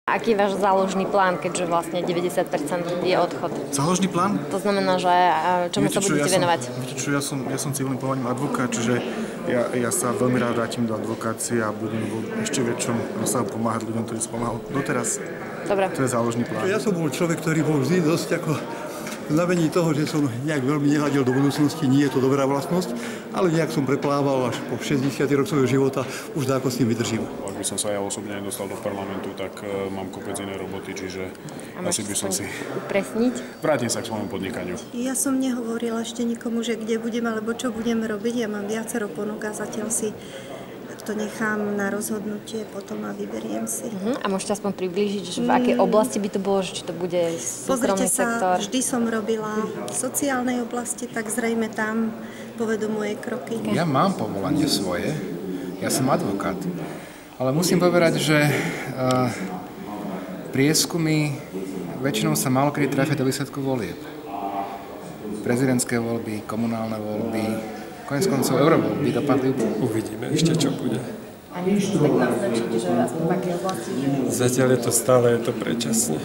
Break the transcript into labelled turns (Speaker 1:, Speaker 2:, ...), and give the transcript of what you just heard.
Speaker 1: Aký je váš záložný plán, keďže vlastne 90% je odchod?
Speaker 2: Záložný plán?
Speaker 1: To znamená, že čomu sa budete venovať?
Speaker 2: Viete čo, ja som civilným povolaním advokát, čiže ja sa veľmi rád vrátim do advokácie a budem ešte väčšom rozsahu pomáhať ľuďom, ktorí som pomáhal doteraz.
Speaker 1: Dobre.
Speaker 2: To je záložný plán.
Speaker 3: Ja som bol človek, ktorý bol vždy dosť ako znamení toho, že som nejak veľmi nehľadil do budúcnosti, nie je to dobrá vlastnosť, ale nejak som preplával až po 60 rokoch svojho života, už dáko s tým vydržím.
Speaker 4: Ak by som sa ja osobne nedostal do parlamentu, tak mám kopec iné roboty, čiže asi by som si...
Speaker 1: upresniť?
Speaker 4: Vrátim sa k svojmu podnikaniu.
Speaker 5: Ja som nehovorila ešte nikomu, že kde budem alebo čo budem robiť. Ja mám viacero ponúk a zatiaľ si to nechám na rozhodnutie potom a vyberiem si.
Speaker 1: A môžete aspoň priblížiť, že v akej oblasti by to bolo, že či to bude súkromný sektor?
Speaker 5: Vždy som robila v sociálnej oblasti, tak zrejme tam povedú moje kroky.
Speaker 6: Ja mám povolanie svoje, ja som advokát, ale musím povedať, že prieskumy väčšinou sa málokedy trafia do výsledku volieb. Prezidentské voľby, komunálne voľby, koniec koncov eurovoľby dopadli.
Speaker 7: Uvidíme ešte, čo bude.
Speaker 1: A nemôžete tak naznačiť, že aspoň v akej oblasti?
Speaker 7: Zatiaľ je to stále predčasne.